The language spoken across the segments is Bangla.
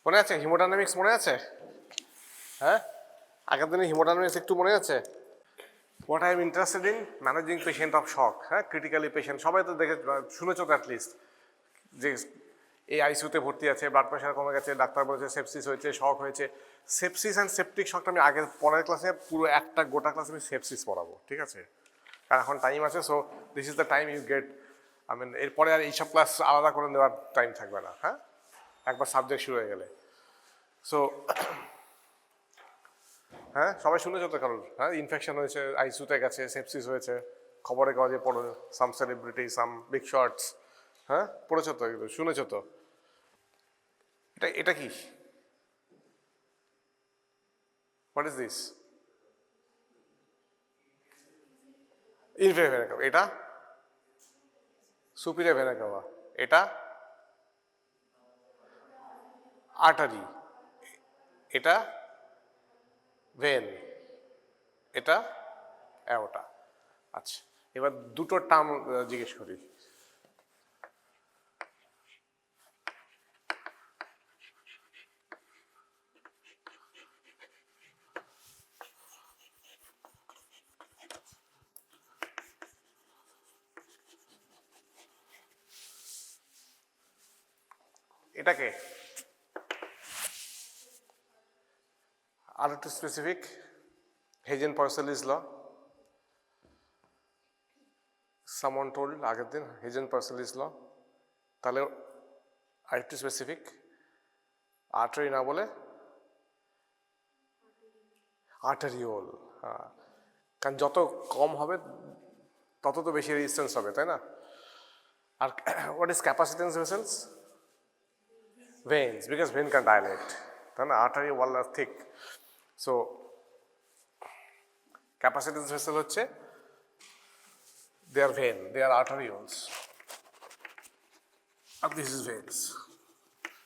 মনে আছে হিমোডাইনামিক্স মনে আছে? হ্যাঁ, আগের দিনে হিমোডাইনামিক্স একটু মনে আছে? What I am interested in managing patient of শক। হ্যাঁ, ক্রিটিক্যালি পেশেন্ট সবাই তো দেখে শুনেছো তো অ্যাটলিস্ট, যে এই আইসিউতে ভর্তি আছে, ব্লাড প্রেশার কমে গেছে, ডাক্তার বলেছে সেপসিস হয়েছে, শক হয়েছে। সেপসিস অ্যান্ড সেপটিক শকটা আমি আগের পরের ক্লাসে পুরো একটা গোটা ক্লাসে আমি সেপসিস পড়াবো, ঠিক আছে? কারণ এখন টাইম আছে, so this is the time you get. I mean এরপরে আর এইসব ক্লাস আলাদা করে নেওয়ার টাইম থাকবে না। হ্যাঁ, একবার সাবজেক্ট শুরু হয়ে গেলে। সো হ্যাঁ, সবাই শুনেছো তো কারণ, হ্যাঁ, ইনফেকশন হয়েছে, আইসিউতে গেছে, সেপসিস হয়েছে, খবরে কাগজে পড়ো, সাম সেলিব্রিটি, সাম বিগ শর্টস। হ্যাঁ, পড়েছো তো, এগুলো শুনেছো তো। এটা এটা কি? What is this? Inferior vena CAVA. এটা সুপিরিয়র ভেনা কাভা। এটা আর্টারি। এটা ভেন। এটা অ্যাওর্টা। আচ্ছা, এবার দুটো টার্ম জিজ্ঞেস করি। এটাকে আর একটু specific, Hagen-Poiseuille's law, someone told আগের দিন Hagen-Poiseuille's law। তাহলে আর একটু স্পেসিফিক, আর্টারি না বলে আর্টারিওল। হ্যাঁ, কারণ যত কম হবে তত তো বেশি রেজিস্ট্যান্স হবে, তাই না? আর what is capacitance vessels? veins, because vein can dilate, তাই না? আর্টারি ওয়াল আর থিক। সো ক্যাপাসিটেন্স ভেসেল হচ্ছে they are vein, they are arterioles, and this is veins.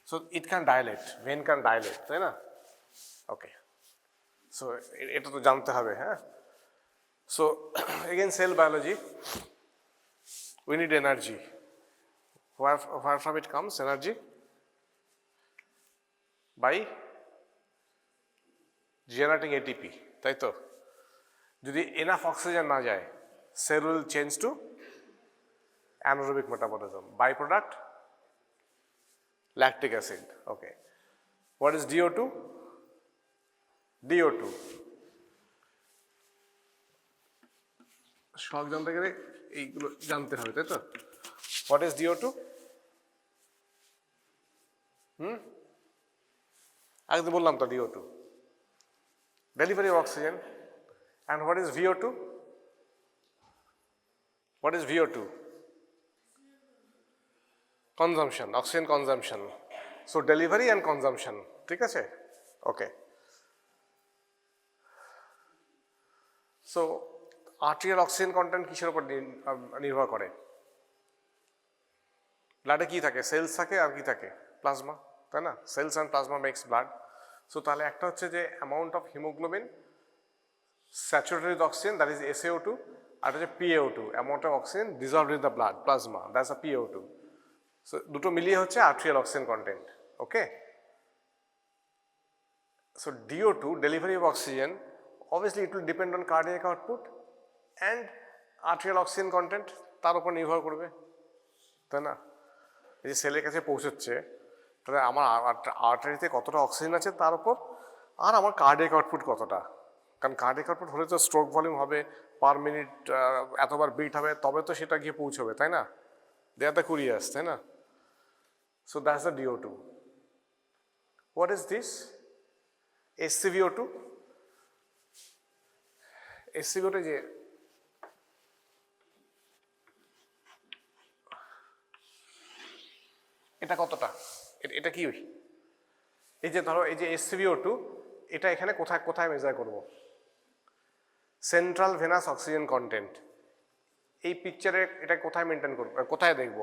So it can dilate, vein can dilate, তাই না? ওকে, সো এটা তো জানতে হবে। হ্যাঁ, so again cell biology, we need energy. Where from it comes energy? By generating ATP, তাই তো? যদি এনাফ অক্সিজেন না যায়, cell will change to anaerobic metabolism. Byproduct lactic acid. Okay, what is DO2? DO2 সব জানতে গেলে এইগুলো জানতে হবে, তাই তো? What is DO2? আগে তো বললাম তো DO2, delivery of oxygen. And what is VO2? What is VO2? Consumption, oxygen consumption. So delivery and consumption, ঠিক আছে? Okay. So arterial oxygen content কিসের উপর নির্ভর করে? ব্লাডে কি থাকে? সেলস থাকে আর কি থাকে? প্লাজমা, তাই না? Cells and plasma makes blood. So তাহলে একটা হচ্ছে যে amount of haemoglobin saturated with oxygen, that is SaO2, আর হচ্ছে PaO2, amount of oxygen dissolved in the blood plasma, that's a PaO2. So দুটো মিলিয়ে হচ্ছে arterial oxygen content. Okay, so DO2, delivery of oxygen, obviously it will depend on cardiac output and arterial oxygen content, তার উপর নির্ভর করবে, তাই না? এই যে সেলের কাছে পৌঁছচ্ছে, তাহলে আমার আর্টারিতে কতটা অক্সিজেন আছে তার উপর, আর আমার কার্ডিয়াক আউটপুট কতটা। কারণ কার্ডিয়াক আউটপুট হলে তো স্ট্রোক ভলিউম হবে, পার মিনিট এতবার বিট হবে, তবে তো সেটা গিয়ে পৌঁছবে, তাই না? দে আর দ্য কুরিয়ার্স, তাই না? So that's the DO2. What is this? SCVO2. SCVO2 যে এটা কতটা, এটা কি? এই যে ধরো এই যে SCVO2, এটা এখানে কোথায় কোথায় মেজার করব? সেন্ট্রাল ভেনাস অক্সিজেন কন্টেন্ট, এই পিকচারে এটা কোথায় মেনটেন করব, কোথায় দেখব?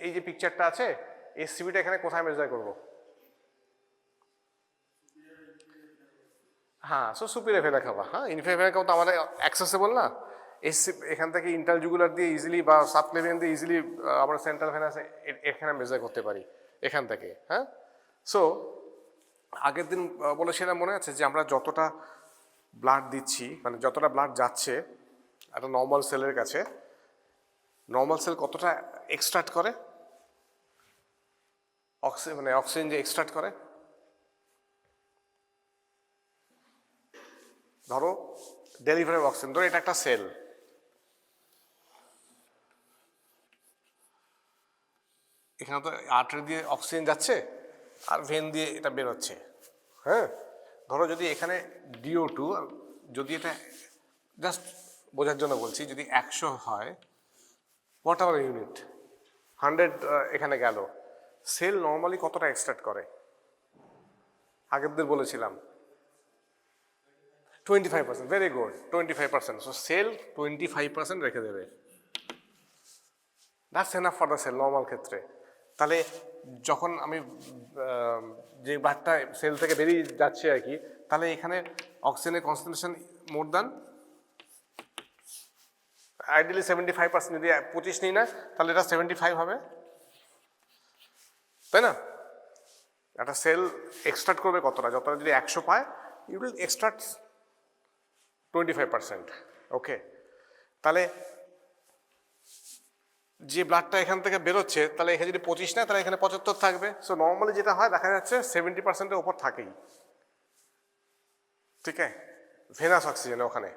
এই যে পিকচারটা আছে, SCVটা এখানে কোথায় মেজার করব? হ্যাঁ, সো সুপিরিয়র ভেনা কাভা। হ্যাঁ, ইনফেরিয়র ভেনা কাভা তো আমাদের অ্যাক্সেসেবল না, এখান থেকে ইন্টারজুগুলার দিয়ে ইজিলি বা সাবক্লেভিয়ান দিয়ে ইজিলি আমরা সেন্ট্রাল ভেনাস এখানে মেজার করতে পারি এখান থেকে। হ্যাঁ, সো আগের দিন বলেছিলাম মনে আছে যে আমরা যতটা ব্লাড দিচ্ছি, মানে যতটা ব্লাড যাচ্ছে একটা নর্মাল সেলের কাছে, নর্মাল সেল কতটা এক্সট্রাক্ট করে, মানে অক্সিজেন যে এক্সট্রাক্ট করে, ধরো ডেলিভারি অক্সিজেন, ধরো এটা একটা সেল, এখানে তো আর্টারি দিয়ে অক্সিজেন যাচ্ছে আর ভেন দিয়ে এটা বেরোচ্ছে। হ্যাঁ, ধরো যদি এখানে DO2, যদি এটা জাস্ট বোঝার জন্য বলছি, যদি 100 হয়, হোয়াট এভার ইউনিট, 100 এখানে গেল, সেল নর্মালি কতটা এক্সট্রাক্ট করে? আগের দিন বলেছিলাম 25%, ভেরি গুড, 25%। সো সেল 25% রেখে দেবে, that's enough for the cell normal ক্ষেত্রে। তাহলে যখন আমি যে ব্লাডটা সেল থেকে বেরিয়ে যাচ্ছে আর কি, তাহলে এখানে অক্সিজেনের কনসেন্ট্রেশন মোর দ্যান আইডিয়ালি 75%, যদি 25 নিই না তাহলে এটা 75 হবে, তাই না? একটা সেল এক্সট্রাক্ট করবে কতটা, যতটা যদি 100 পায়, ইউ উইল এক্সট্রাক্ট 25%। ওকে, তাহলে যে ব্লাডটা এখান থেকে বেরোচ্ছে, তাহলে এখানে যদি 25 নেয় তাহলে এখানে 75 থাকবে। সো নর্মালি যেটা হয় দেখা যাচ্ছে 70%-এর ওপর থাকেই, ঠিক আছে, ভেনাস অক্সিজেন ওখানে।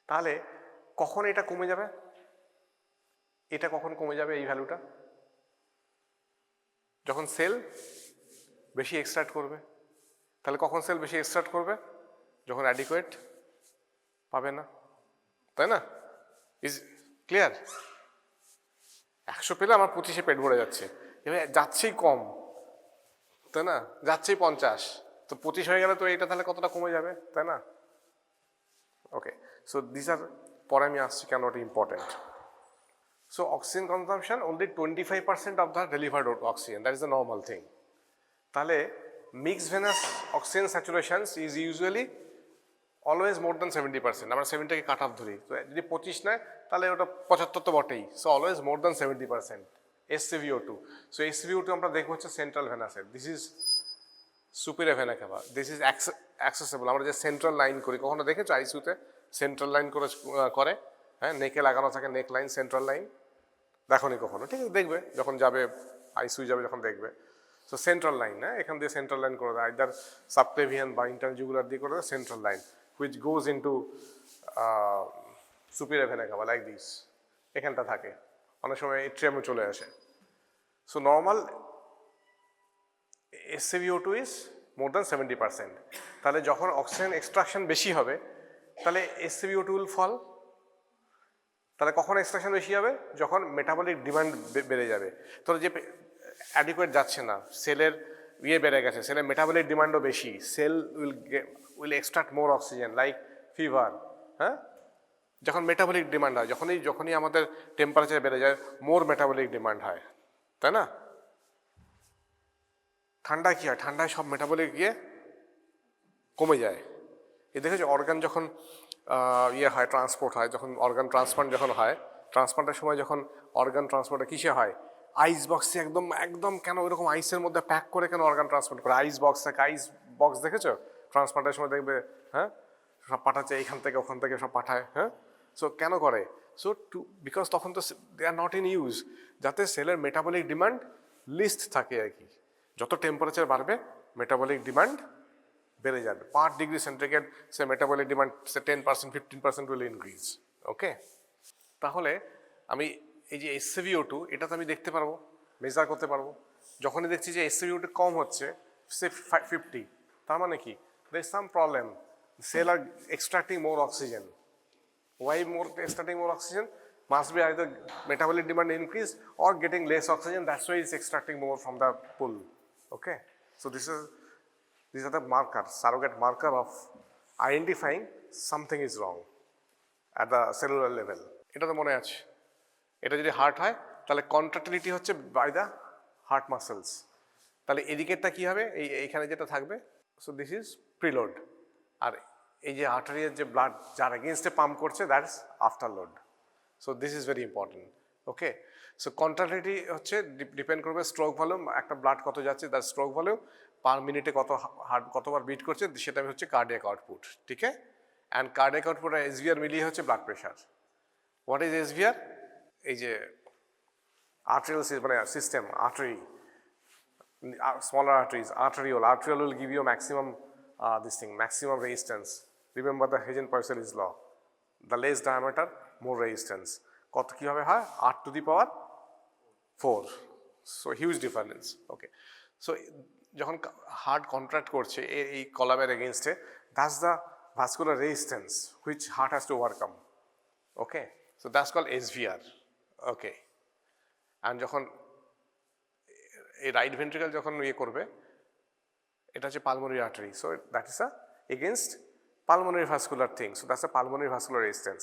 তাহলে কখন এটা কমে যাবে, এটা কখন কমে যাবে এই ভ্যালুটা? যখন সেল বেশি এক্সট্রাক্ট করবে। তাহলে কখন সেল বেশি এক্সট্রাক্ট করবে? যখন অ্যাডিকুয়েট পাবে না, তাই না? Is clear? 100 পেলে আমার 25-এ পেট ভরে যাচ্ছে, এবার যাচ্ছেই কম, তাই না, যাচ্ছেই 50, তো 25 হয়ে গেলে তো এটা তাহলে কতটা কমে যাবে, তাই না? ওকে, সো দিস আর, পরে আমি আসছি কেন এটা important. So oxygen consumption only 25% of the delivered oxygen, that is the normal thing. তাহলে mixed venous oxygen saturation is usually always more than 70%, আমরা 70-কে কাট অফ ধরি, তো যদি 25 নেয় তাহলে ওটা 75 তো বটেই, so always more than 70% SCVO2। So SCVO2 আমরা দেখবো হচ্ছে সেন্ট্রাল ভেনাসের, this is superior vena cava, this is accessible. আমরা যে সেন্ট্রাল লাইন করি, কখনো দেখেছো আইসিইউতে সেন্ট্রাল লাইন করে, হ্যাঁ, নেকে লাগানো থাকে নেক লাইন, সেন্ট্রাল লাইন, দেখোনি কখনো? ঠিক আছে, দেখবে যখন যাবে আইসিইউ যাবে যখন দেখবে। সো সেন্ট্রাল লাইন, হ্যাঁ, এখান দিয়ে সেন্ট্রাল লাইন করে দেয়, আইদার সাবক্লেভিয়ান বা ইন্টারজুগুলার দিয়ে করে দেয় central line, which goes into superior vena cava like this, এখানটা থাকে, অনেক সময় এট্রিয়ামে চলে আসে। So normal SCVO2 is more than 70%। তাহলে যখন অক্সিজেন এক্সট্রাকশন বেশি হবে তাহলে SCVO2 উইল ফল। তাহলে কখন এক্সট্রাকশন বেশি হবে? যখন মেটাবলিক ডিমান্ড বেড়ে যাবে। তো যে অ্যাডিকুয়েট যাচ্ছে না, সেলের বেড়ে গেছে, সেলের মেটাবলিক ডিমান্ডও বেশি, cell will extract more oxygen like fever. হ্যাঁ, যখন মেটাবলিক ডিমান্ড হয়, যখনই আমাদের টেম্পারেচার বেড়ে যায়, মোর মেটাবলিক ডিমান্ড হয়, তাই না? ঠান্ডায় কী হয়? ঠান্ডায় সব মেটাবলিক কমে যায়। এ দেখেছো অর্গান যখন হয়, ট্রান্সপোর্ট হয়, যখন অর্গান ট্রান্সপ্লান্ট যখন হয়, ট্রান্সপ্লান্টের সময় যখন অর্গান ট্রান্সপোর্টে কিসে হয়? আইস বক্সে, একদম কেন ওইরকম আইসের মধ্যে প্যাক করে কেন অর্গান ট্রান্সপোর্ট করে? আইস বক্স দেখেছো ট্রান্সপ্লান্টের সময়? দেখবে, হ্যাঁ, সব পাঠাচ্ছে এইখান থেকে ওখান থেকে সব পাঠায়। হ্যাঁ, সো কেন করে? সো বিকজ তখন তো দে আর নট ইন ইউজ, যাতে সেলের মেটাবলিক ডিমান্ড লিস্ট থাকে আর কি। যত টেম্পারেচার বাড়বে মেটাবলিক ডিমান্ড বেড়ে যাবে, পার ডিগ্রি সেন্টিগ্রেড সে মেটাবলিক ডিমান্ড সে 10% 15% উইল ইনক্রিজ। ওকে, তাহলে আমি এই যে SCVO2, এটা তো আমি দেখতে পারবো, মেজার করতে পারবো। যখনই দেখছি যে SCVO2 কম হচ্ছে, সে 50, তার মানে কি? there is some problem, cell are extracting more oxygen. Why extracting more oxygen? Must be either metabolic demand increase or getting less oxygen, that's why it's extracting more from the pool. Okay, so these are the markers, surrogate marker of identifying something is wrong at the cellular level. এটা তো মনে আছে, এটা যদি হার্ট হয় তাহলে কন্ট্রাক্টিলিটি হচ্ছে বাই দ্য হার্ট মাসেলস। তাহলে এদিকেরটা কি হবে? এইখানে যেটা থাকবে, সো দিস ইজ প্রিলোড, আর এই যে আর্টারিয়ার যে ব্লাড যার এগেনস্টে পাম্প করছে that is after load. So this is very important. Okay, so contractility হচ্ছে ডিপেন্ড করবে স্ট্রোক ভলিউম, একটা ব্লাড কত যাচ্ছে তার স্ট্রোক ভলিউম, পার মিনিটে কত হার্ট কতবার বিট করছে সেটা হচ্ছে কার্ডিয়াক আউটপুট। ঠিক আছে, অ্যান্ড কার্ডিয়াক আউটপুট আর এসভিআর মিলিয়ে হচ্ছে blood pressure. What is SVR? এই যে আর্টেরিয়াল মানে system, artery, smaller arteries, arteriole will give you maximum maximum resistance. Remember the Hagen-Poiseuille's law, the less diameter more resistance. কত কিভাবে হয়? 8 to the power 4, so huge difference. Okay, so যখন হার্ট কন্ট্রাক্ট করছে এই কলামের এগেইনস্টে, that's the vascular resistance which heart has to overcome. Okay, so that's called SVR. Okay, and যখন এই রাইট ভেন্ট্রিকল যখন ইয়ে করবে, এটা হচ্ছে pulmonary artery, so that is a against pulmonary vascular thing, so that's a pulmonary vascular resistance.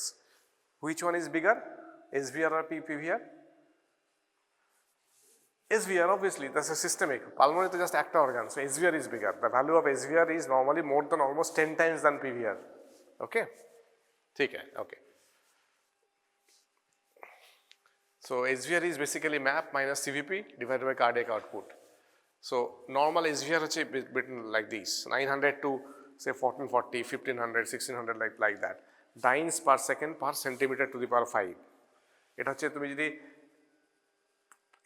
Which one is bigger, SVR আর PVR? SVR, obviously that's a systemic. Pulmonary is just একটা organ, so SVR is bigger. The value of SVR is normally more than almost 10 times than PVR. Okay, ठीक है, okay. So SVR is basically MAP minus CVP divided by cardiac output. So normal SVR is written like this: 900 to say 1440, 1500, 1600, like that. Dynes per second per centimeter to the power 5. এটা হচ্ছে তুমি যদি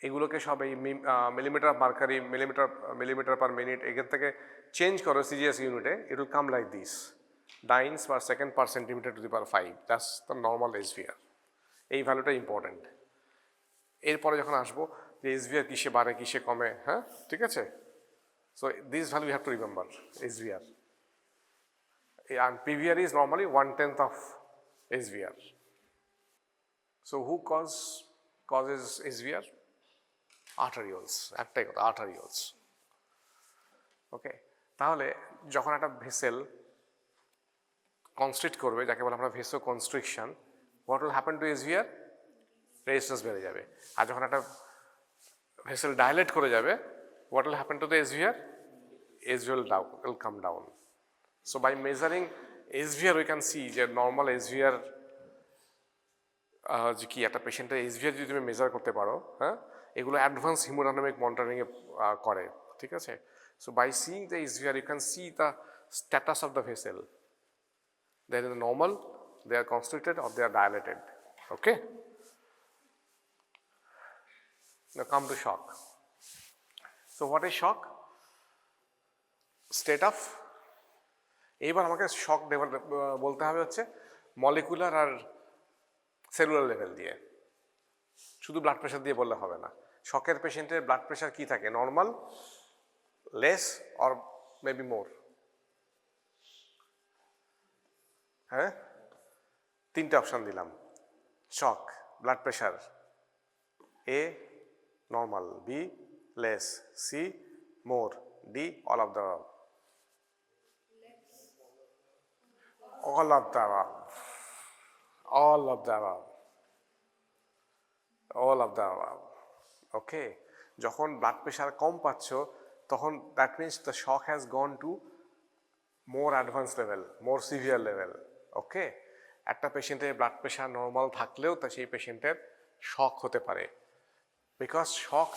এগুলোকে সব এই millimetre mercury, millimetre per minute এখান থেকে চেঞ্জ করো সিজিএস ইউনিটে, it will come like this: dynes per second per centimetre to the power 5. That's the normal SVR. এই ভ্যালুটা ইম্পর্টেন্ট। এরপরে যখন আসবো যে এসভিআর কিসে বাড়ে কিসে কমে, হ্যাঁ ঠিক আছে, so this value you have to remember SVR, and PVR is normally 1/10 of SVR. So who causes SVR? Arterioles, একটাই কথা, arterioles. ওকে, তাহলে যখন একটা ভেসেল কনস্ট্রিক্ট করবে, যাকে বলে আমরা vasoconstriction, what will happen to SVR? Resistance বেড়ে যাবে। আর যখন একটা ভেসেল ডাইলেট করে যাবে, what will happen to the SVR? SVR will come down. So by measuring SVR we can see যে নর্মাল SVR যে কি একটা পেশেন্টের SVR যদি তুমি মেজার করতে পারো, হ্যাঁ, এগুলো অ্যাডভান্স হিমোডাইনামিক মনিটরিংয়ে করে, ঠিক আছে। So by seeing the SVR you can see the status of the vessel, they are normal, they are constricted, or they are dilated. Okay, now come to shock. So what is shock? State of, এইবার আমাকে শক বলতে হবে হচ্ছে মলিকুলার আর সেলুলার লেভেল দিয়ে, শুধু ব্লাড প্রেশার দিয়ে বললে হবে না। শকের পেশেন্টের ব্লাড প্রেশার কি থাকে? Normal, less, or maybe more. হ্যাঁ, তিনটে অপশান দিলাম। Shock, blood pressure: A normal, B less, C more, D all of the above. All of the above. All of the above. All of the above. Okay, যখন ব্লাড প্রেশার কম পাচ্ছ তখন that means the shock has gone to more advance level, more severe level. Okay, একটা পেশেন্টের ব্লাড প্রেশার নর্মাল থাকলেও তা সেই পেশেন্টের শক হতে পারে, because shock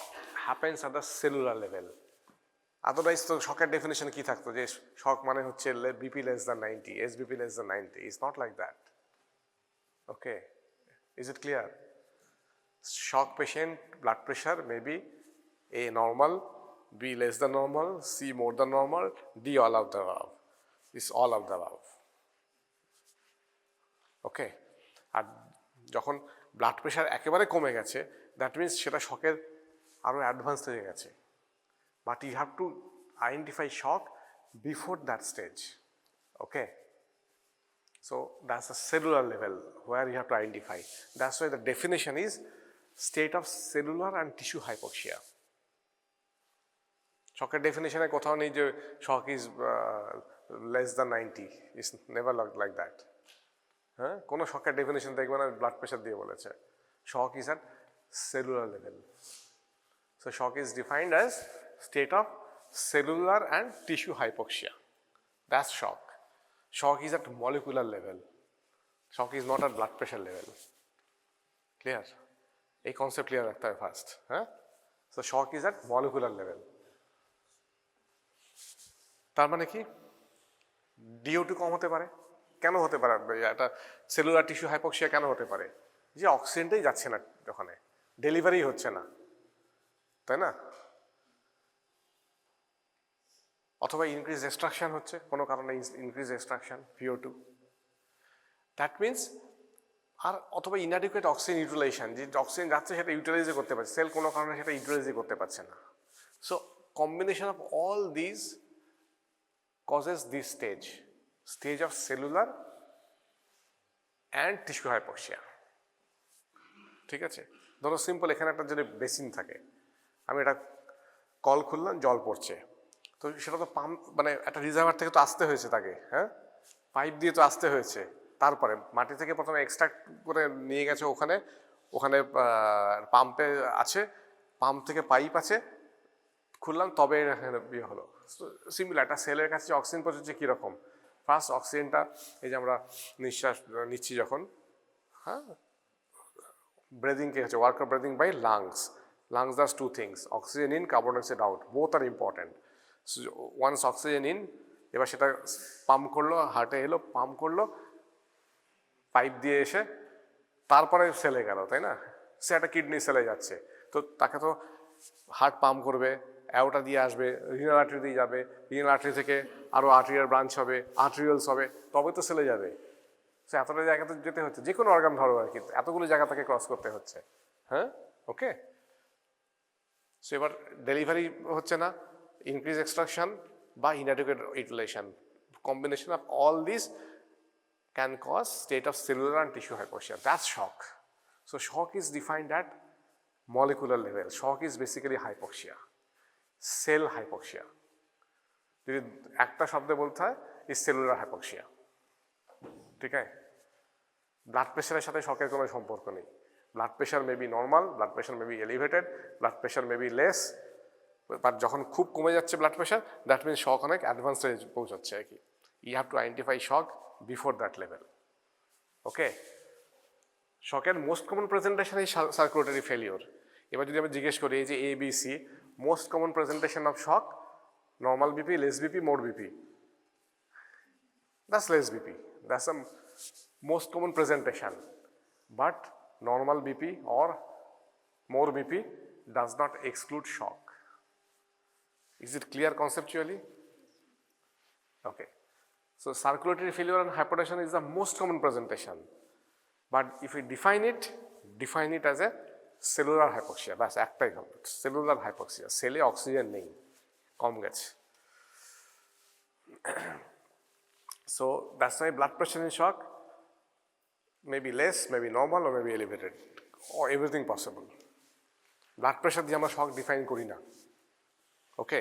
happens at the cellular level. Otherwise তো শকের ডেফিনেশন কি থাকতো যে শক মানে হচ্ছে BP less than 90, SBP less than 90. Is not like that. Okay, is it clear? Shock patient blood pressure may be A normal, B less than normal, C more than normal, D all of the above. Is all of the above. Okay, আর যখন ব্লাড প্রেশার একেবারে কমে গেছে দ্যাট মিনস সেটা শকের আরও অ্যাডভান্স হয়ে গেছে। But you have to identify shock before that stage. Okay, so that's a cellular level where you have to identify. That's why the definition is state of cellular and tissue hypoxia. Shock definition e kothao nei je shock is less than 90. It's never like that. হ্যাঁ, কোনো শকের ডেফিনেশন দেখবে না ব্লাড প্রেশার দিয়ে বলেছে। Shock is at cellular level. So shock is defined as state of cellular and tissue hypoxia. That's shock. Shock is at molecular level. Shock is not at blood pressure level. Clear? এই কনসেপ্ট ক্লিয়ার রাখতে হবে ফার্স্ট, হ্যাঁ? So shock is at molecular level. তার মানে কি DO2 কম হতে পারে। কেন হতে পারে? একটা সেলুলার টিস্যু হাইপক্সিয়া কেন হতে পারে? যে অক্সিজেনটাই যাচ্ছে না ওখানে, ডেলিভারি হচ্ছে না, তাই না? অথবা ইনক্রিজ এক্সট্রাকশন হচ্ছে কোনো কারণে, increase extraction VO2, that means, আর অথবা ইনঅ্যাডিকুয়েট অক্সিজেন ইউটিলাইজেশন, যে অক্সিজেন যাচ্ছে সেটা ইউটিলাইজই করতে পারছে, সেল কোনো কারণে সেটা ইউটিলাইজই করতে পারছে না। So combination of all this causes this stage of cellular and tissue hypoxia. ঠিক আছে? ধরো সিম্পল, এখানে একটা যদি বেসিন থাকে, আমি এটা কল খুললাম, জল পড়ছে, তো সেটা তো পাম্প মানে একটা রিজার্ভার থেকে তো আসতে হয়েছে তাকে, হ্যাঁ, পাইপ দিয়ে তো আসতে হয়েছে, তারপরে মাটি থেকে প্রথমে এক্সট্রাক্ট করে নিয়ে গেছে, ওখানে ওখানে পাম্পে আছে, পাম্প থেকে পাইপ আছে, খুললাম তবে ইয়ে হলো। সিমিলার একটা সেলের কাছে অক্সিজেন পৌঁছচ্ছে কীরকম, ফার্স্ট অক্সিজেনটা এই যে আমরা নিঃশ্বাস নিচ্ছি যখন, হ্যাঁ, ব্রেদিংকে হচ্ছে work of breathing by lungs does two things, oxygen in, carbon dioxide out, both are important. So once oxygen in, এবার সেটা পাম্প করলো, হার্টে এলো, পাম্প করলো, পাইপ দিয়ে এসে তারপরে সেলে গেল, তাই না? সে একটা কিডনি সেলে যাচ্ছে, তো তাকে তো হার্ট পাম্প করবে, অ্যাওটা দিয়ে আসবে, রিনাল আর্টারি দিয়ে যাবে, রিনাল আর্টারি থেকে আরও আর্টেরিয়াল ব্রাঞ্চ হবে, আর্টেরিয়ালস হবে, তবে তো সেলে যাবে। সে এতটা জায়গাতে যেতে হচ্ছে, যে কোনো অর্গান ধরো আর কি, এতগুলো জায়গা তাকে ক্রস করতে হচ্ছে, হ্যাঁ, ওকে। সো এবার ডেলিভারি হচ্ছে না, ইনক্রিজ এক্সট্রাকশন বা inadequate utilization, combination of all this can cause state of cellular and tissue hypoxia. That's shock. So shock is defined at molecular level. Shock is basically hypoxia, cell hypoxia. যদি একটা শব্দে বলতে হয়, is cellular hypoxia. ঠিক আছে? ব্লাড প্রেশারের সাথে শকের কোনো সম্পর্ক নেই। Blood pressure may be normal, blood pressure may be elevated, blood pressure may be less, but যখন খুব কমে যাচ্ছে blood pressure, that means shock অনেক অ্যাডভান্স স্টেজ পৌঁছাচ্ছে আর কি। You have to identify shock before that level. Okay, শকের মোস্ট কমন প্রেজেন্টেশন এই সার্কুলেটরি ফেলিওর। এবার যদি আমি জিজ্ঞেস করি এই যে ABC, most common presentation of shock, normal BP, less BP, more BP, that's less BP, that's a most common presentation, but normal BP or more BP does not exclude shock. Is it clear conceptually? Okay. So circulatory failure and hypotension is the most common presentation, but if we define it as a cellular hypoxia, বাস একটাই হবে, cellular hypoxia, সেলে অক্সিজেন নেই, কম গেছে। So that's why blood pressure in shock may be less, may be normal, or may be elevated, or everything possible. Blood pressure দিয়ে আমরা শক ডিফাইন করি না, ওকে,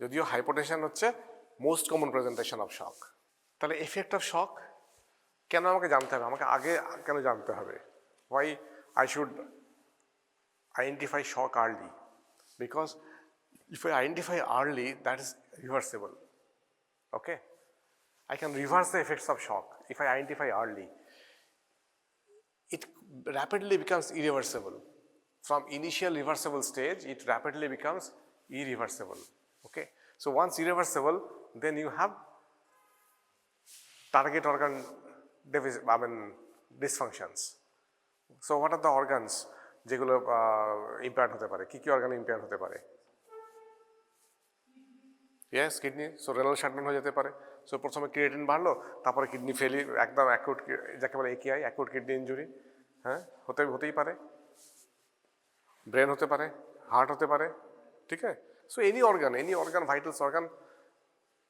যদিও হাইপোটেনশন হচ্ছে মোস্ট কমন প্রেজেন্টেশন অফ শক। তাহলে এফেক্ট অফ শক কেন আমাকে জানতে হবে, আমাকে আগে কেন জানতে হবে? Why I should identify shock early? Because if I identify early, that is reversible, okay. I can reverse the effects of shock if I identify early. It rapidly becomes irreversible. From initial reversible stage, it rapidly becomes irreversible, okay. So once irreversible, then you have target organ dysfunctions. So what are the organs যেগুলো impaired হতে পারে? কি অর্গান impaired হতে পারে? Yes, kidney. So renal shutdown হয়ে যেতে পারে। সো প্রথমে ক্রিয়েটিন বাড়লো, তারপরে কিডনি ফেলি, একদম অ্যাকুট, যাকে বলে AKI, অ্যাকুট কিডনি ইঞ্জুরি, হ্যাঁ, হতেই পারে। ব্রেন হতে পারে, হার্ট হতে পারে, ঠিক আছে। So any organ, vitals organ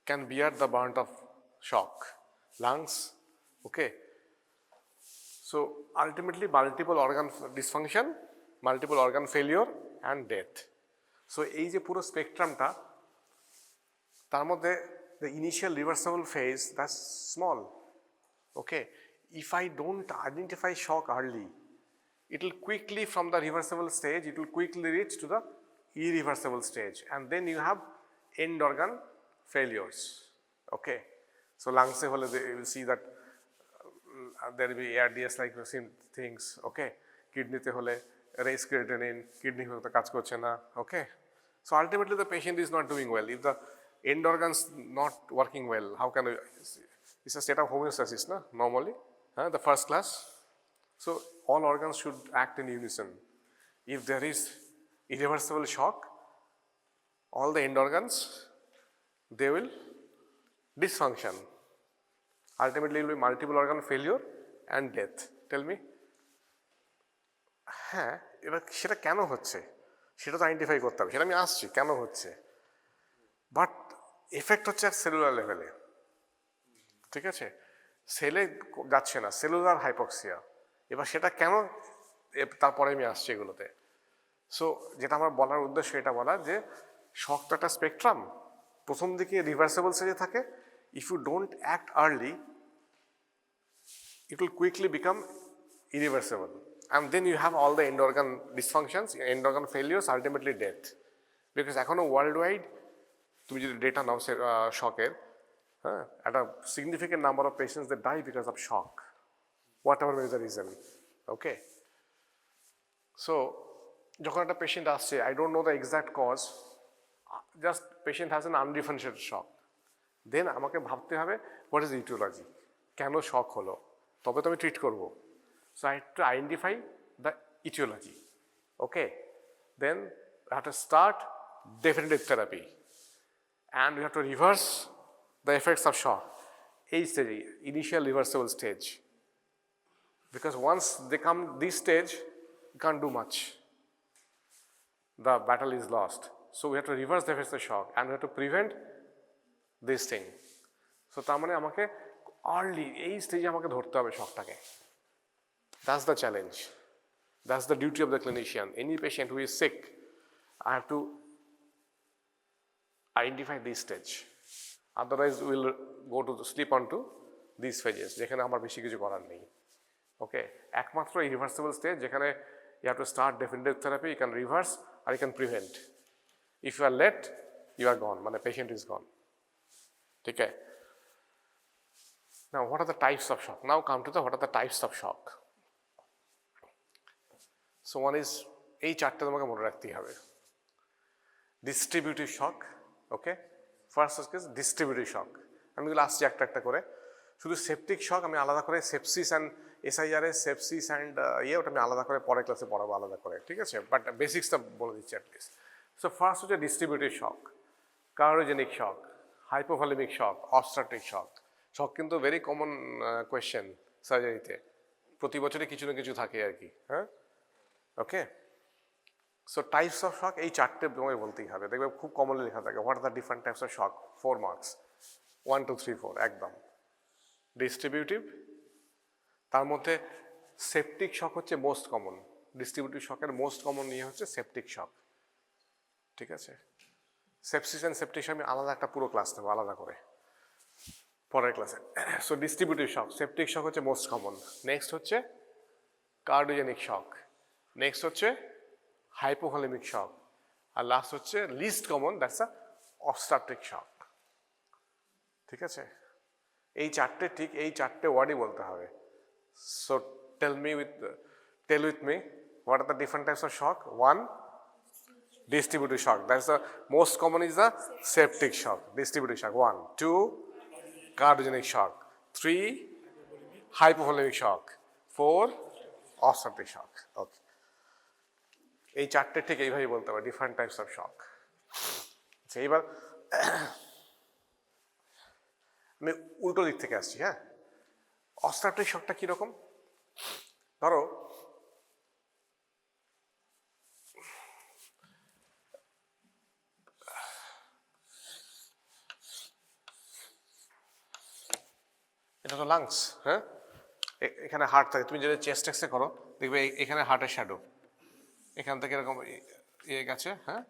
can bear the burnt of shock, lungs, okay. So ultimately multiple organ dysfunction, multiple organ failure and death. So এই যে পুরো স্পেকট্রামটা, তার মধ্যে the initial reversible phase, that's small, okay. If I don't identify shock early, it will quickly, from the reversible stage, it will quickly reach to the irreversible stage, and then you have end organ failures, okay. So lungs hole you will see that there will be ARDS like things, okay? Kidney te hole raise creatinine, kidney hole to kaaj korche na, okay? So ultimately the patient is not doing well. If the end organs not working well, how can we, it's a state of homeostasis, na, normally, the first class. So all organs should act in unison. If there is irreversible shock, all the end organs, they will dysfunction. Ultimately, it will be multiple organ failure and death. Tell me. হ্যাঁ, এবার সেটা কেন হচ্ছে সেটা তো আইডেন্টিফাই করতে হবে, সেটা আমি আসছি কেন হচ্ছে। বাট এফেক্ট হচ্ছে আর সেলুলার লেভেলে, ঠিক আছে, সেলে যাচ্ছে না, সেলুলার হাইপক্সিয়া। এবার সেটা কেন, তারপরে আমি আসছি এগুলোতে। সো যেটা আমার বলার উদ্দেশ্য এটা বলা যে শক তো একটা স্পেকট্রাম, প্রথম দিকে রিভার্সেবল স্টেজে থাকে। If you don't act early it will quickly become irreversible, and then you have all the end organ dysfunctions, end organ failures, ultimately death. Because এখনো worldwide তুমি যদি ডেটা নাও শকের, হ্যাঁ, একটা significant number of patients that die because of shock, whatever may be the reason, okay? So যখন একটা পেশেন্ট আসছে, I don't know the exact cause, just patient has an undifferentiated shock, then আমাকে ভাবতে হবে what is the etiology, কেন শক হলো, তবে তো আমি ট্রিট করব। So I have to identify the aetiology, okay? Then I have to start definitive therapy and we have to reverse the effects of shock এই স্টেজে, initial reversible stage. Because once they come this stage you can't do much, the battle is lost. So we have to reverse the effects of shock and we have to prevent this thing. সো তার মানে আমাকে আর্লি এই স্টেজে আমাকে ধরতে হবে শকটাকে। That's the challenge, that's the duty of the clinician. Any patient who is sick, I have to identify this stage, otherwise will go to slip on to this phases, যেখানে আমার বেশি কিছু করার নেই, ওকে? একমাত্র ইরিভার্সিবল স্টেজ যেখানে you have to start definitive therapy, you can reverse আর you can prevent. If you are late you are gone, মানে পেশেন্ট ইজ গন, ঠিক আছে? Now, what are the types of shock? Now come to the what are the types of shock. So one is এই চারটে তোমাকে মনে রাখতেই হবে। Distributive shock, okay? First is distributive shock. আমি এগুলো আসছি একটা একটা করে। শুধু সেপটিক শক আমি আলাদা করে, সেপসিস অ্যান্ড এসআইআরএস, সেপসিস অ্যান্ড ওটা আমি আলাদা করে পরের ক্লাসে পড়াবো আলাদা করে, ঠিক আছে? বাট বেসিক্সটা বলে দিচ্ছি অ্যাটলিস্ট। সো ফার্স্ট হচ্ছে ডিস্ট্রিবিউটিভ শক, কার্ডিওজেনিক শক, হাইপোভলিমিক শক, অবস্ট্রাকটিভ শক। শক কিন্তু ভেরি কমন কোয়েশ্চেন সার্জারিতে, প্রতি বছরে কিছু না কিছু থাকে আর কি, হ্যাঁ, ওকে? সো টাইপস অফ শক এই চারটে তোমায় বলতেই হবে, দেখবে খুব কমনলি লেখা থাকে, what are the different types of shock, 4 marks, 1 2 3 4 একদম। ডিস্ট্রিবিউটিভ, তার মধ্যে সেপটিক শক হচ্ছে মোস্ট কমন। ডিস্ট্রিবিউটিভ শকের মোস্ট কমন ইয়ে হচ্ছে সেপটিক শক, ঠিক আছে? সেপসিস অ্যান্ড সেপটিক শক আমি আলাদা একটা পুরো ক্লাস নেবো আলাদা করে পরের ক্লাসে। So distributive shock, septic shock হচ্ছে মোস্ট কমন। নেক্সট হচ্ছে কার্ডিওজেনিক শক, নেক্সট হচ্ছে হাইপোভলিমিক শক, আর লাস্ট হচ্ছে least common, that's a obstructive shock, ঠিক আছে? এই চারটে, ঠিক এই চারটে ওয়ার্ডই বলতে হবে। So tell with me what are the different types of shock. 1 distributive shock, that's the most common is the septic shock, distributive shock 1, 2 cardiogenic shock, 3 hypovolemic shock, 4 obstructive shock, okay? এই চারটে ঠিক এইভাবেই বলতে হবে, ডিফারেন্ট টাইপস অফ শক। আচ্ছা, এইবার আমি উল্টো দিক থেকে আসছি, হ্যাঁ? অবস্ট্রাকটিভ শকটা কীরকম? ধরো এটা তো লাংস, হ্যাঁ? এখানে হার্ট থাকে, তুমি যদি চেস্ট এক্সরে করো দেখবে এখানে হার্টের শ্যাডো, এখান থেকে এরকম ইয়ে গেছে, হ্যাঁ,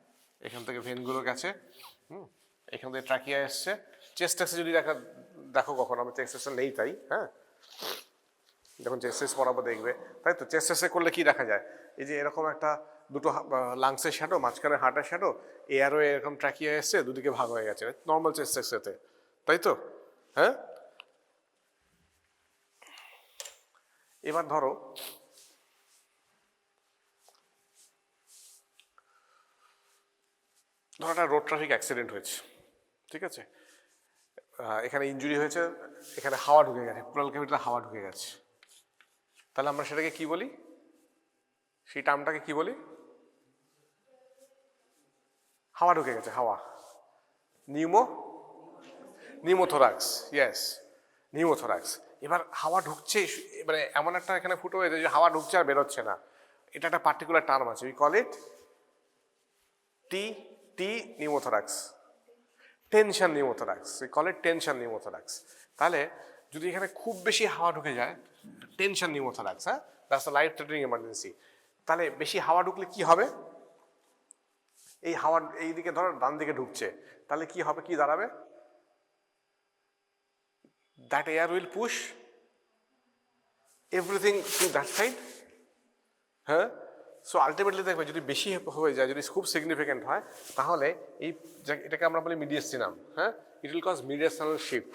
এখান থেকে ভেনগুলো গেছে, এখান থেকে ট্রাকিয়া এসছে। চেস্ট এক্সরে যদি দেখো কখনো, আমি চেস্ট এক্সরে নেই তাই, হ্যাঁ, যখন চেস্ট এক্সরে পড়াবো দেখবে, তাই তো? চেস্ট এক্সরে করলে কি দেখা যায়? এই যে এরকম একটা দুটো লাংসের শ্যাডো, মাঝখানে হার্টের শ্যাডো, এয়ারওয়ে এরকম ট্রাকিয়া এসছে, দুদিকে ভাগ হয়ে গেছে, নর্মাল চেস্ট এক্সরেতে, তাই তো? হ্যাঁ, এবার ধরো একটা রোড ট্রাফিক অ্যাক্সিডেন্ট হয়েছে, ঠিক আছে, এখানে ইনজুরি হয়েছে, এখানে হাওয়া ঢুকে গেছে, প্লুরাল ক্যাভিটিতে হাওয়া ঢুকে গেছে, তাহলে আমরা সেটাকে কি বলি, সেই টার্মটাকে কি বলি? হাওয়া ঢুকে গেছে, হাওয়া, নিউমোথোরাক্স, ইয়েস, নিউমোথোরাক্স। এবার হাওয়া ঢুকছে, এবারে এমন একটা এখানে ফুটো হয়েছে যে হাওয়া ঢুকছে আর বেরোচ্ছে না, এটা একটা পার্টিকুলার টার্ম আছে, we call it T pneumothorax, tension pneumothorax, we call it tension pneumothorax. তাহলে যদি এখানে খুব বেশি হাওয়া ঢুকে যায়, টেনশন নিউমোথোরাক্স, হ্যাঁ, দ্যাটস দ্য লাইফ থ্রেটানিং এমার্জেন্সি। তাহলে বেশি হাওয়া ঢুকলে কি হবে? এই হাওয়া এইদিকে ধরো ডান দিকে ঢুকছে, তাহলে কি হবে, কি দাঁড়াবে? That air will push everything to that side, হ্যাঁ। সো আলটিমেটলি দেখবে যদি বেশি হয়ে যায়, যদি খুব সিগনিফিক্যান্ট হয়, তাহলে এই এটাকে আমরা বলি মিডিয়াস্টিনাম, হ্যাঁ, it will cause mediastinal shift.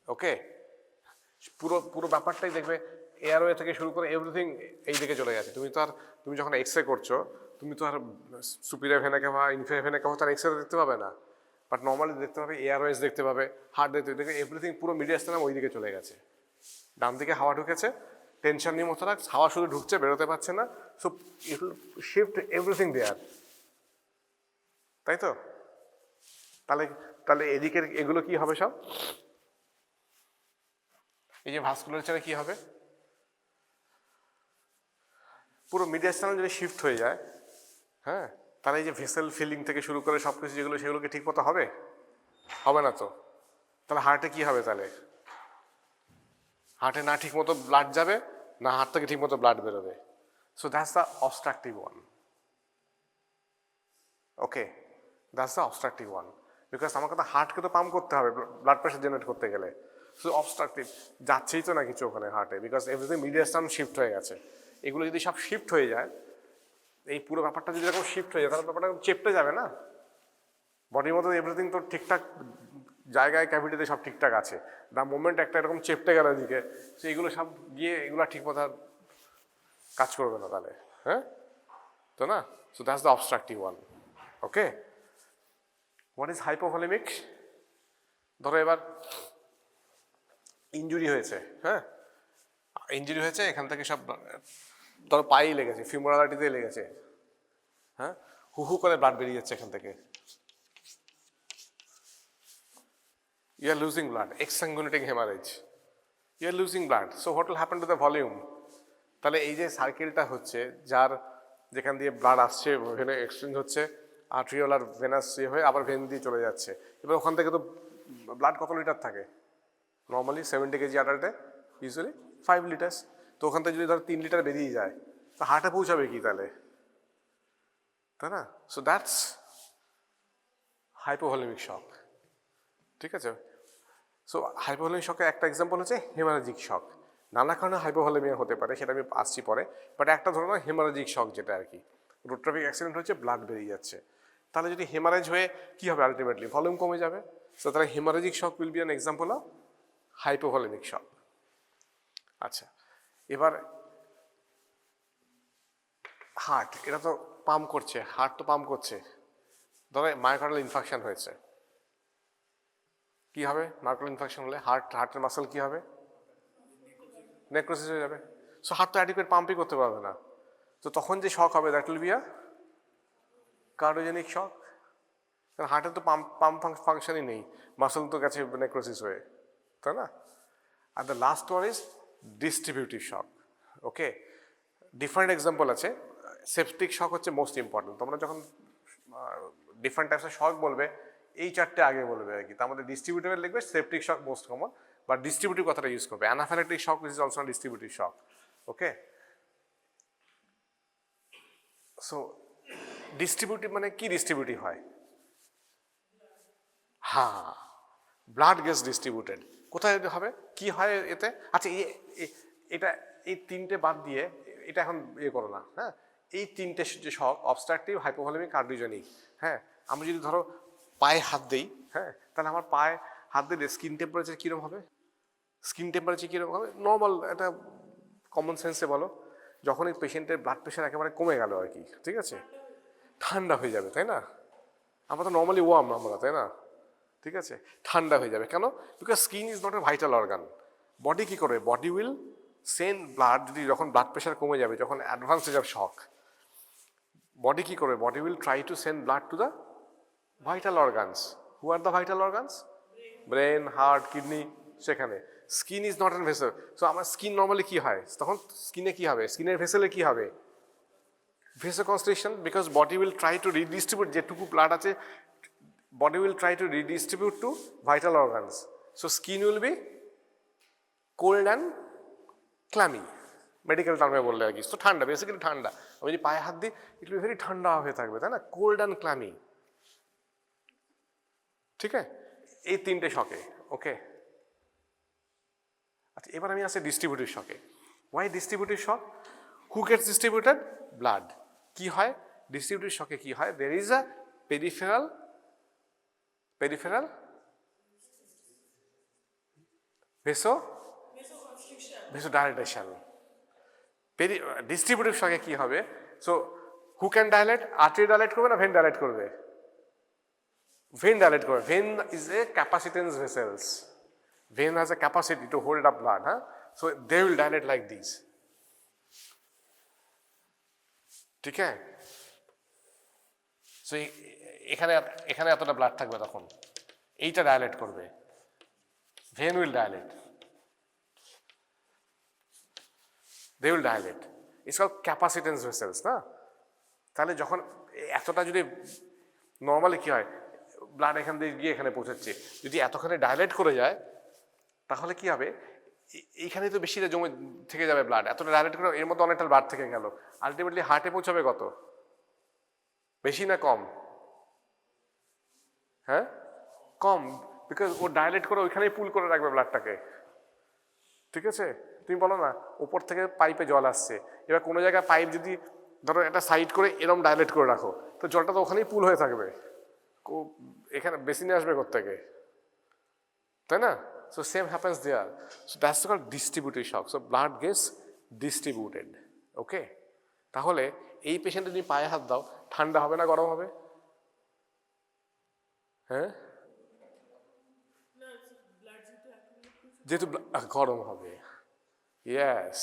Okay, পুরো ব্যাপারটাই দেখবে এয়ারওয়ে থেকে শুরু করে এভরিথিং এই দিকে চলে যাচ্ছে। তুমি যখন এক্স রে করছো, তুমি তো আর সুপিরিয়র ভেনা কেভা, ইনফেরিয়র ভেনা কেভা তার এক্স রে দেখতে পাবে না, বাট নর্মালি দেখতে পাবে, এয়ারওয়েজ দেখতে পাবে, হার্ট দেখতে এভরিথিং পুরো মিডিয়াস্টিনাম ওই দিকে চলে গেছে, ডান দিকে হাওয়া ঢুকেছে, টেনশন নিউমোথোরাক্স, হাওয়া শুধু ঢুকছে, বেরোতে পারছে না, so it will shift everything there, তাই তো? তাহলে এদিকের এগুলো কি হবে সব? এই যে ভাস্কুলারচারে কি হবে, পুরো মিডিয়াস্টিনাম যদি শিফট হয়ে যায়, হ্যাঁ, তাহলে এই যে ভেসেল ফিলিং থেকে শুরু করে সব কিছু যেগুলো, সেগুলোকে ঠিক মতো হবে? হবে না তো। তাহলে হার্টে কি হবে? তাহলে হার্টে না ঠিক মতো ব্লাড যাবে, না হার্ট থেকে ঠিক মতো ব্লাড বেরোবে। So that's the obstructive one. Okay, that's the obstructive one, because আমাকে তো হার্টকে তো পাম্প করতে হবে ব্লাড প্রেশার জেনারেট করতে গেলে। সো অবস্ট্রাকটিভ যাচ্ছেই তো না কিছু ওখানে হার্টে, বিকজ এভরিথিং মিডিয়াস্টিনাম শিফট হয়ে গেছে। এগুলো যদি সব শিফট হয়ে যায়, এই পুরো ব্যাপারটা যদি এরকম শিফট হয়ে যায়, তাহলে ব্যাপারটা চেপটে যাবে না। বডির মতো এভরিথিং তো ঠিকঠাক জায়গায়, ক্যাভিটিতে সব ঠিকঠাক আছে, দ্য মোমেন্ট একটা এরকম চেপটে গেল এদিকে, সো এইগুলো সব গিয়ে এগুলো ঠিক মতো কাজ করবে না তাহলে, হ্যাঁ, তো না। So that's the obstructive one. Okay, what is hypovolaemic? ধরো এবার ইনজুরি হয়েছে, হ্যাঁ, ইনজুরি হয়েছে, এখান থেকে সব ধরো পায়েই লেগেছে, ফিমোরাল আর্টারিতে লেগেছে, হ্যাঁ, হু করে ব্লাড বেরিয়ে যাচ্ছে এখান থেকে, you are losing blood, exsanguinating hemorrhage, you are losing blood, so what will happen to the volume? তাহলে এই যে সার্কেলটা হচ্ছে, যার যেখান দিয়ে ব্লাড আসছে, ভেনে এক্সচেঞ্জ হচ্ছে, আর্ট্রিওল আর ভেনাস হয়ে আবার ভেন দিয়ে চলে যাচ্ছে, এবার ওখান থেকে তো ব্লাড কত লিটার থাকে? নর্মালি 70 কেজি অ্যাডাল্টে ইউজুয়ালি 5 লিটার্স, তো ওখান থেকে যদি ধরো 3 লিটার বেরিয়ে যায়, তো হার্টে পৌঁছাবে কি তাহলে, তাই না? সো দ্যাটস হাইপোভলিমিক শক, ঠিক আছে। সো হাইপোভলিমিক শকের একটা এক্সাম্পল হচ্ছে হেমারেজিক শক। নানা কারণে হাইপোভলিমিয়া হতে পারে, সেটা আমি আসছি পরে, বাট একটা ধরনের হেমারেজিক শক, যেটা আর কি রোড ট্রাফিক অ্যাক্সিডেন্ট হচ্ছে, ব্লাড বেরিয়ে যাচ্ছে, তাহলে যদি হেমারেজ হয়ে কি হবে, আলটিমেটলি ভলিউম কমে যাবে। সো তাহলে haemorrhagic shock will be an example of hypovolaemic shock. আচ্ছা, এবার হার্ট, এটা তো পাম্প করছে, হার্ট তো পাম্প করছে, ধরো মায়োকার্ডিয়াল ইনফাকশন হয়েছে, কি হবে? মায়োকার্ডিয়াল ইনফাকশন হলে হার্টের মাসল কি হবে? নেক্রোসিস হয়ে যাবে। সো হার্ট তো অ্যাডিকুয়েট পাম্পই করতে পারবে না, তো তখন যে শক হবে, that will be a cardiogenic shock, কারণ হার্টের তো পাম্প ফাংশনই নেই, মাসল তো গেছে নেক্রোসিস হয়ে, তাই না? Are the last one is distributive shock. Okay, different example আছে। সেপটিক শক হচ্ছে মোস্ট ইম্পর্টেন্ট। তোমরা যখন ডিফারেন্ট টাইপসের শক বলবে, এই চারটে আগে বলবে আর কি, তার মধ্যে ডিস্ট্রিবিউটিভের লিখবে, সেপটিক শক মোস্ট কমন, বা ডিস্ট্রিবিউটিভ কথাটা ইউজ করবে। Anaphylactic shock is also distributive shock. Okay, so distributive মানে কি? ডিস্ট্রিবিউটিভ হয়, হ্যাঁ, ব্লাড গেটস ডিস্ট্রিবিউটেড। কোথায় হবে, কি হয় এতে? আচ্ছা, এটা এই তিনটে বাদ দিয়ে এটা এখন ইয়ে করো না, হ্যাঁ, এই তিনটে যে শক, অবস্ট্রাকটিভ, হাইপোভলিমিক, কার্ডিওজেনিক, হ্যাঁ, আমি যদি ধরো পায়ে হাত দিই, হ্যাঁ, তাহলে আমার পায়ে হাত দিলে স্কিন টেম্পারেচার কীরকম হবে? স্কিন টেম্পারেচার কীরকম হবে? নর্মাল একটা কমন সেন্সে বলো, যখন এই পেশেন্টের ব্লাড প্রেশার একেবারে কমে গেল আর কি, ঠিক আছে, ঠান্ডা হয়ে যাবে, তাই না? আমরা তো নর্মালি ওয়ার্ম আমরা, তাই না? ঠিক আছে, ঠান্ডা হয়ে যাবে কেন? Because skin is not a vital organ. Body কী করবে? বডি উইল সেন্ড ব্লাড, যদি যখন ব্লাড প্রেশার কমে যাবে, যখন advance stage of shock, body কী করবে? Body will try to send blood to the vital organs. Who are the vital organs? Brain, heart, kidney, সেখানে। Skin is not an vessel. So আমার স্কিন নর্মালি কী হয় তখন? স্কিনে কী হবে? স্কিনের ভেসেলে কী হবে? Vasoconstriction, because body will try to redistribute, যেটুকু ব্লাড আছে body will try to redistribute to vital organs. So skin will be cold and clammy. Medical term বললে আর কি। তো ঠান্ডা, বেসিক্যালি ঠান্ডা। আমি যদি পায়ে হাত দিই, ইট উইল ভেরি ঠান্ডা হয়ে থাকবে, তাই না? Cold and clammy. ঠিক আছে, এই তিনটে শকে। ওকে, আচ্ছা এবার আমি আসি ডিস্ট্রিবিউটিভ শকে। Why distributive shock? Who gets distributed? Blood. কি হয় ডিস্ট্রিবিউটিভ শকে? কি হয়? there is a peripheral vasodilatation. Distributive শকে কি হবে? So who can dilate? Artery dilate করবে না ভেন ডাইলেট করবে? ভেন ডাইলেট করবে। Vein is a capacitance vessels. Vein has a capacity to hold up blood, হ্যাঁ? So they will dilate like this. ঠিক আছে, সো এখানে এতটা ব্লাড থাকবে, তখন এইটা ডাইলেট করবে, vein will dilate, they will dilate. It's called capacitance vessels, না? তাহলে যখন এতটা, যদি নর্মালি কি হয়, ব্লাড এখান দিয়ে গিয়ে এখানে পৌঁছাচ্ছে, যদি এতখানে ডাইলেট করে যায় তাহলে কি হবে? এইখানে তো বেশিটা জমে থেকে যাবে ব্লাড, এতটা ডাইলেট করে এর মধ্যে অনেকটা ব্লাড থেকে গেল, আলটিমেটলি হার্টে পৌঁছাবে কত? বেশি না কম? হ্যাঁ, কম, বিকজ ও ডাইলেট করে ওইখানেই পুল করে রাখবে ব্লাডটাকে। ঠিক আছে, তুমি বলো না উপর থেকে পাইপে জল আসছে, এবার কোনো জায়গায় পাইপ যদি ধরো একটা সাইড করে এরম ডাইলেট করে রাখো, তো জলটা তো ওখানেই পুল হয়ে থাকবে, এখানে বেসিনে আসবে কোত্থেকে, তাই না? So same happens there. So that's called distributive shock. So blood gets distributed. Okay, তাহলে এই পেশেন্টে তুমি পায়ে হাত দাও, ঠান্ডা হবে না গরম হবে? হ্যাঁ, যেহেতু গরম হবে। Yes.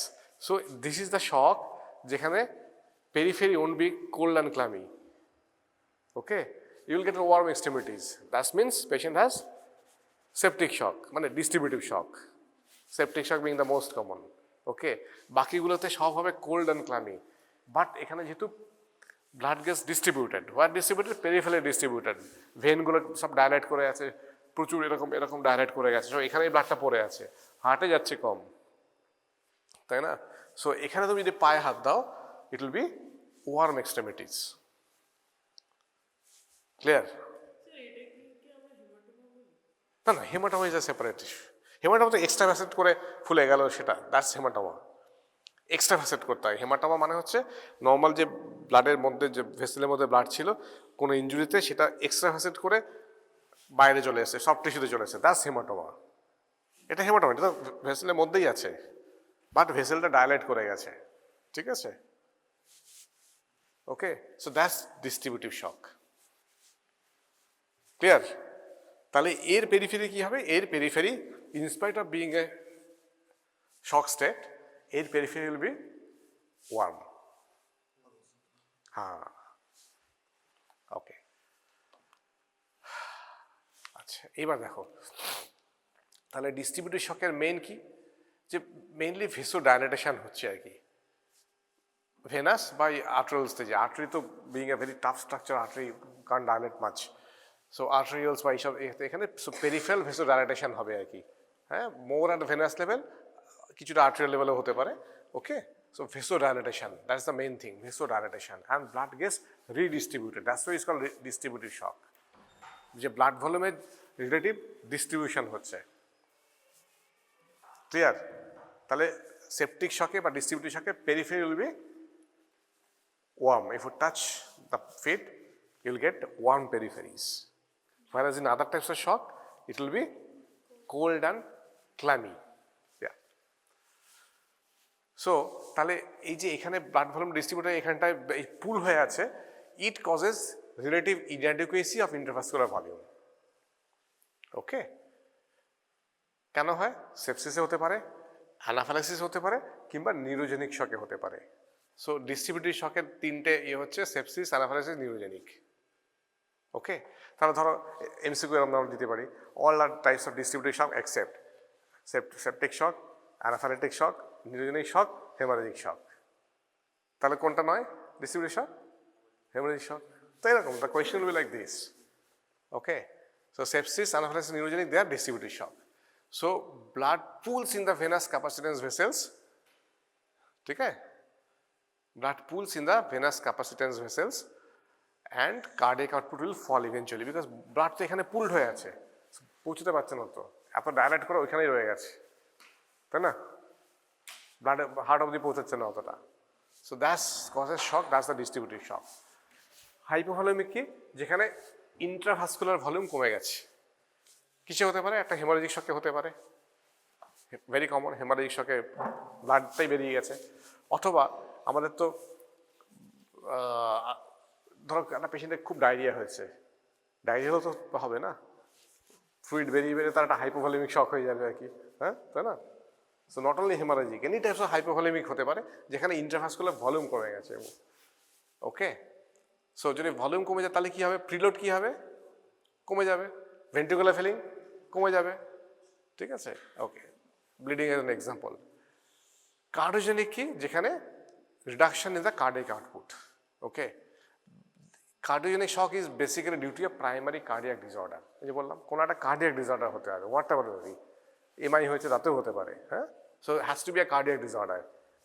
So this is the shock যেখানে periphery won't be cold and clammy. Okay, you will get warm extremities. That means patient has septic shock, মানে distributive shock. Septic shock being the most common. Okay, বাকিগুলোতে সব হবে cold and clammy. But এখানে যেহেতু blood gets distributed, where distributed? Peripherally distributed. ভেনগুলো সব ডাইলেট করে আছে, প্রচুর এরকম ডাইলেট করে গেছে, সো এখানেই ব্লাডটা পড়ে আছে, হার্টে যাচ্ছে কম, তাই না? সো এখানে তুমি যদি পায়ে হাত দাও, it will be warm extremities. Clear? না না, haematoma is a separate issue. Haematoma তো এক্সট্রা ভ্যাসেট করে ফুলে গেল, সেটা দ্যাটস হেমাটোমা। এক্সট্রা ভ্যাসেট করতে হয়। হেমাটোমা মানে হচ্ছে নর্মাল যে ব্লাডের মধ্যে, যে ভেসেলের মধ্যে ব্লাড ছিল, কোনো ইনজুরিতে সেটা এক্সট্রা ভ্যাসেট করে বাইরে চলে এসে সফট টিস্যুতে চলে এসে, দ্যাটস হেমাটোমা। এটা হেমাটোমা, এটা তো ভেসেলের মধ্যেই আছে, বাট ভেসেলটা ডাইলেট করে গেছে। ঠিক আছে, okay, so that's distributive shock. Clear? তাহলে এর পেরিফেরি কি হবে? এর periphery, in spite of being a shock state, এর পেরিফেরি উইল বি ওয়ার্ম। হ্যাঁ, ওকে, আচ্ছা এবার দেখো, তাহলে ডিস্ট্রিবিউটিভ শকের মেইন কি? যে মেইনলি ভেসোডাইলেটেশন হচ্ছে আর কি, ভেনাস বা আর্টারিয়াল স্টেজে। আর্টারি তো being a very tough structure, artery can't dilate much, so arterioles বা এইসব এখানে পেরিফেরাল ভেসোডাইলেটেশন হবে আর কি। হ্যাঁ, মোর অ্যাট ভেনাস লেভেল, কিছুটা আর্টারিয়াল লেভেলেও হতে পারে। Okay, so vasodilatation, that's the main thing, vasodilatation, and blood gets redistributed, that's why it's called distributive shock. যে ব্লাড ভলিউমের রিলেটিভ ডিস্ট্রিবিউশন হচ্ছে। ক্লিয়ার? তাহলে সেপটিক শকে বা ডিস্ট্রিবিউটিভ শকে periphery will be warm. If you touch the feet, you will get warm peripheries. Whereas in other types of shock, it will be cold and clammy. Yeah. So তাহলে এই যে এখানে ব্লাড ভলিউম ডিস্ট্রিবিউটার এখানটায় পুল হয়ে আছে, it causes relative inadequacy of intervascular volume. Okay, কেন হয়? সেপসিসে হতে পারে, অ্যানাফাইলাক্সিস হতে পারে, কিংবা নিউরোজেনিক শকে হতে পারে। সো ডিস্ট্রিবিউটরি শকের তিনটে হচ্ছে সেপসিস, অ্যানাফাইলাক্সিস, নিউরোজেনিক। ওকে, তাহলে ধরো এমসিকিউ আমরা দিতে পারি all are types of distributory shock except septic shock, anaphylactic shock, neurogenic shock, haemorrhagic shock. তাহলে কোনটা নয় ডিস্ট্রিবিউটরি শক? Haemorrhagic shock. তো এরকম the question will be like this. Okay, so sepsis, anaphylaxis, neurogenic, they are distributory shock. So blood pools in the venous capacitance vessels, ठीक है? Blood pools in the venous capacitance vessels and cardiac output will fall eventually because blood তো এখানে পুলড হয়ে আছে, পৌঁছতে পারছে না, তো এত ডায়ালেট করে ওইখানেই রয়ে গেছে, তাই না? ব্লাড হার্ট অবধি পৌঁছাচ্ছে না অতটা। So that's causes shock, that's the distributory shock. Hypovolaemic কি? যেখানে ইন্ট্রাভাস্কুলার ভলিউম কমে গেছে। কিসে হতে পারে? একটা হেমারেজিক শকে হতে পারে, ভেরি কমন। হেমারেজিক শকে ব্লাডটাই বেরিয়ে গেছে। অথবা আমাদের তো ধরো একটা পেশেন্টের খুব ডায়রিয়া হয়েছে, ডায়রিয়া তো হবে না, ফ্লুইড বেরিয়ে বেরিয়ে তার একটা হাইপোভলিউমিক শক হয়ে যাবে আর কি, হ্যাঁ, তাই না? So not only haemorrhagic, any types of hypovolaemic হতে পারে যেখানে ইন্ট্রাভাস্কুলার ভলিউম কমে গেছে। ওকে, সো যদি ভলিউম কমে যায় তাহলে কী হবে? প্রিলোড কী হবে? কমে যাবে, ভেন্ট্রিকুলার ফিলিং কমে যাবে, ঠিক আছে? Okay, bleeding as an example. Cardiogenic কি? যেখানে reduction in the cardiac output. Okay, cardiogenic shock is basically due to a primary cardiac disorder. এই যে বললাম কোনো একটা কার্ডিয়াক ডিসঅর্ডার হতে হবে, হোয়াট এভার এমআই হয়েছে তাতেও হতে পারে, হ্যাঁ? So has to be a cardiac disorder,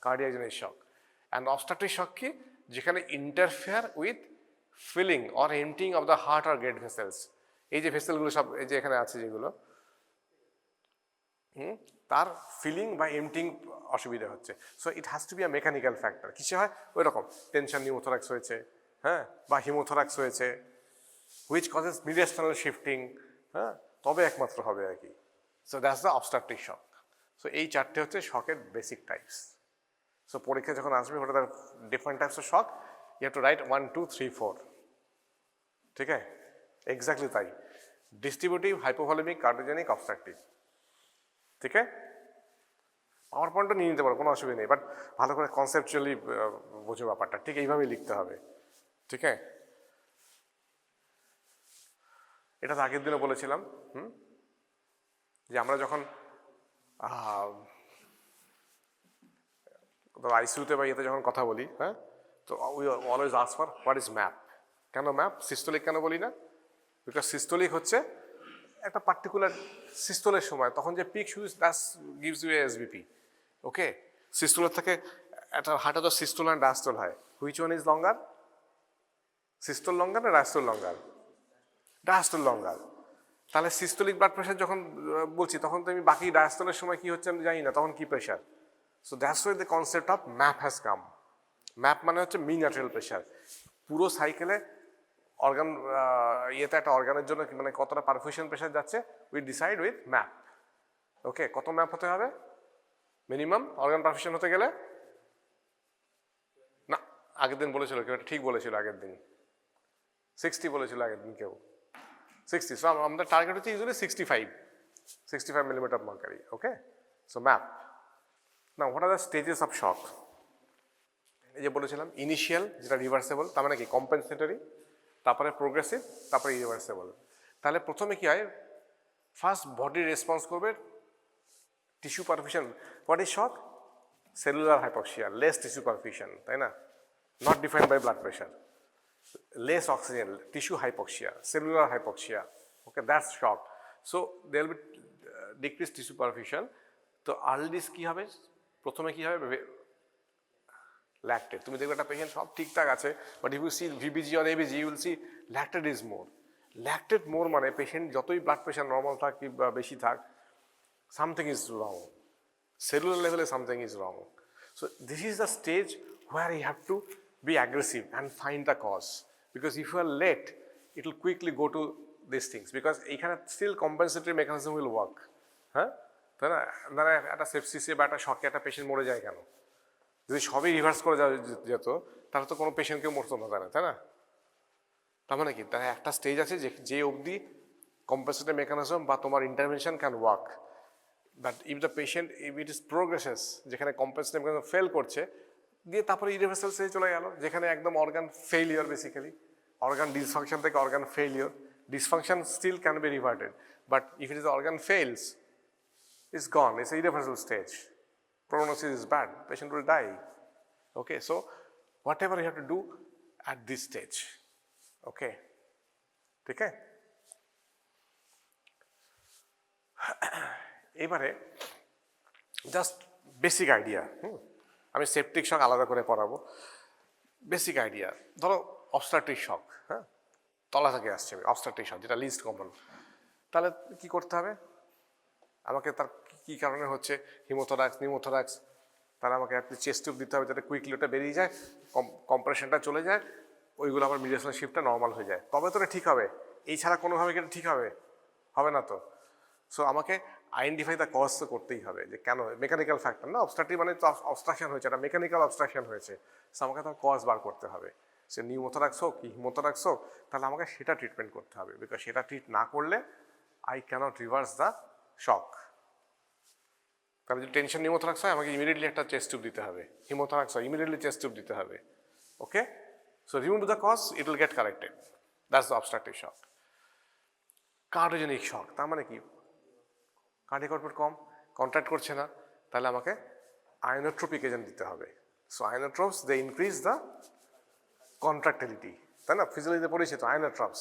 cardiogenic shock. And obstructive shock কি? যেখানে interfere with filling or emptying of the heart or great vessels. এই যে ভেসেলগুলো সব এই যে এখানে আছে যেগুলো, তার ফিলিং বা এমটিং অসুবিধা হচ্ছে। So it has to be a mechanical factor. কিসে হয়? ওই রকম টেনশন নিউমোথোরাক্স হয়েছে, হ্যাঁ, বা হিমোথোরাক্স হয়েছে, হুইচ কজেস মিডিয়াস্টার্নাল শিফটিং, হ্যাঁ, তবে একমাত্র হবে আর কি। So that's the obstructive shock. So এই চারটে হচ্ছে শকের বেসিক টাইপস। সো পরীক্ষা যখন আসবে ওটা তার different types of shock, you have to write 1 2 3 4, ঠিক আছে? এক্স্যাক্টলি তাই, ডিস্ট্রিবিউটিভ, হাইপোভলিউমিক, কার্ডিওজেনিক, অবস্ট্রাকটিভ, ঠিক আছে? পাওয়ার পয়েন্টটা নিয়ে নিতে পারো, কোনো অসুবিধা নেই, বাট ভালো করে কনসেপচুয়ালি বোঝো ব্যাপারটা, ঠিক এইভাবেই লিখতে হবে, ঠিক আছে? এটা তো আগের দিনও বলেছিলাম যে আমরা যখন আইসিইউতে বা ইয়েতে যখন কথা বলি, হ্যাঁ, তো we always ask for what is map. কেন ম্যাপ? সিস্টোলিক কেন বলি না? বিকজ সিস্টোলিক হচ্ছে একটা পার্টিকুলার সিস্টোলের সময় তখন যে পিক শুজ that's gives you SBP. Okay, systolic থেকে একটা হার্টে তো সিস্টোল অ্যান্ড ডায়াস্টোল হয়, which one is longer? Systole longer না ডায়াস্টোল লঙ্গার? ডায়াস্টোল লঙ্গার। তাহলে সিস্টোলিক ব্লাড প্রেশার যখন বলছি তখন তো আমি বাকি ডায়াস্টোলের সময় কি হচ্ছে আমি জানি না, তখন কি প্রেশার। So that's why the concept of MAP has come. MAP মানে হচ্ছে মিন আর্টেরিয়াল প্রেশার। পুরো সাইকেলে অর্গান ইয়েতে একটা অর্গানের জন্য মানে কতটা পারফিউশন প্রেশার যাচ্ছে, উই ডিসাইড উইথ ম্যাপ। ওকে, কত ম্যাপ হতে হবে মিনিমাম অর্গান পারফিউশন হতে গেলে? না, আগের দিন বলেছিল কেউ, ঠিক বলেছিল আগের দিন 60 বলেছিল আগের দিন কেউ, 60। সো আমাদের টার্গেট হচ্ছে ইউজুয়ালি 65 মিলিমিটার মার্কারি। ওকে, সো ম্যাপ। না, what are the stages of shock? এই যে বলেছিলাম ইনিশিয়াল, যেটা রিভার্সেবল, তার মানে কি কম্পেনসেটরি, তারপরে প্রোগ্রেসিভ, তারপরে ইরিভার্সেবল। তাহলে প্রথমে কি হয়? ফার্স্ট বডি রেসপন্স করবে tissue perfusion. What is shock? Cellular hypoxia, less tissue perfusion, তাই না? Not defined by blood pressure, less oxygen, tissue hypoxia, cellular hypoxia. Okay, that's shock. So they will be decrease tissue perfusion. তো আর্লি কি হবে? প্রথমে কি হবে? ল্যাকটেড। তুমি দেখবে একটা পেশেন্ট সব ঠিকঠাক আছে, but if you see VBG or ABG you will see lactate is more. Lactate more মানে পেশেন্ট যতই ব্লাড প্রেশার নর্মাল থাক বা বেশি থাক, সামথিং ইজ রং, সেলুলার লেভেলে something is wrong. So this is the stage where you have to be aggressive and find the cause, because if you are late it will quickly go to this things, because এইখানে still compensatory mechanism will work. হ্যাঁ, তাই না? মানে একটা সেপসিসে বা একটা শকে একটা পেশেন্ট মরে যায় কেন? যদি সবই রিভার্স করে যাওয়া যেত তাহলে তো কোনো পেশেন্টকেও মরতো না, তাই না? তার মানে কি, তার একটা স্টেজ আছে যে অবধি কম্পেনসেটরি মেকানিজম বা তোমার intervention can work, but if the patient if it is progresses, যেখানে কম্পেনসেটরি মেকানিজম ফেল করছে, দিয়ে তারপরে ইরিভার্সাল স্টেজে চলে গেল, যেখানে একদম organ failure, basically organ dysfunction থেকে organ failure, dysfunction still can be reverted, but if it is organ fails, it's gone, it's an irreversible stage, prognosis is bad, patient will die. Okay, so whatever you have to do at this stage. Okay, ঠিক আছে? এবারে জাস্ট বেসিক আইডিয়া, আমি সেপটিক শক আলাদা করে পড়াবো। বেসিক আইডিয়া, ধরো অবস্ট্রাকটিভ শক, হ্যাঁ, তলা থেকে আসছে অবস্ট্রাকটিভ শক, যেটা লিস্ট কমন, তাহলে কি করতে হবে আমাকে? তার কি কারণে হচ্ছে, হিমোথোরাক্স, নিউমোথোরাক্স, তাহলে আমাকে একটু চেস্ট টিউব দিতে হবে যাতে কুইকলি ওটা বেরিয়ে যায়, কম্প্রেশনটা চলে যায়, ওইগুলো আমার মিডিয়াল শিফটটা নর্মাল হয়ে যায়, তবে তো এটা ঠিক হবে। এই ছাড়া কোনোভাবে কি এটা ঠিক হবে? হবে না তো। সো আমাকে আইডেন্টিফাই দ্য কজ তো করতেই হবে, যে কেন, মেকানিক্যাল ফ্যাক্টর না, অবস্ট্রাকটিভ মানে তো অবস্ট্রাকশন হয়েছে, এটা মেকানিক্যাল অবস্ট্রাকশন হয়েছে, সো আমাকে তার কজ বার করতে হবে। সে নিউমোথোরাক্স হোক কি হিমোথোরাক্স হোক, তাহলে আমাকে সেটা ট্রিটমেন্ট করতে হবে, বিকজ সেটা ট্রিট না করলে I cannot reverse the shock. তাহলে যদি টেনশন নিউমোথোরাক্স হয়, আমাকে ইমিডিয়েটলি একটা চেস্ট টিউব দিতে হবে, হিমোথোরাক্স হয় ইমিডিয়েটলি চেস্ট টিউব দিতে হবে। Okay, so remove the cause, it will get corrected, that's the obstructive shock. Cardiogenic shock, তার মানে কি, কার্ডিয়াক আউটপুট কম, কন্ট্রাক্ট করছে না, তাহলে আমাকে আয়োনোট্রপিক এজেন্ট দিতে হবে। So inotropes they increase the contractility, তাই না? ফিজিওলজিতে পড়েছি তো আয়োনোট্রপস।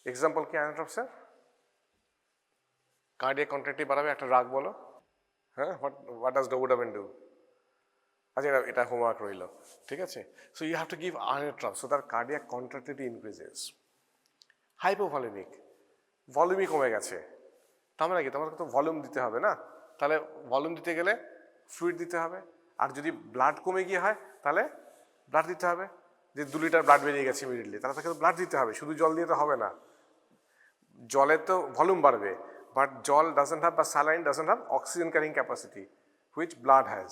এক্সাম্পল কি আয়োনোট্রপসের? কার্ডিয়াক কন্ট্রাক্টিভ বাড়াবে একটা ড্রাগ বলো, হ্যাঁ, হোয়াট ডাজ ডোবোডামিন ডু? আচ্ছা, এটা হোমওয়ার্ক রইল, ঠিক আছে? So you have to give inotropes so that cardiac contractility increases. Hypovolaemic, ভলিউমই কমে গেছে, তার মানে কি, তোমাকে তো ভলিউম দিতে হবে না, তাহলে ভলিউম দিতে গেলে ফ্লুইড দিতে হবে। আর যদি ব্লাড কমে গিয়ে হয়, তাহলে ব্লাড দিতে হবে। যে 2 লিটার ব্লাড বেরিয়ে গেছে ইমিডিয়েটলি, তাহলে তাকে তো ব্লাড দিতে হবে, শুধু জল দিয়ে তো হবে না। জলে তো ভলিউম বাড়বে, বাট জল ডাজন্ট হ্যাভ, বা saline doesn't have oxygen carrying capacity which blood has.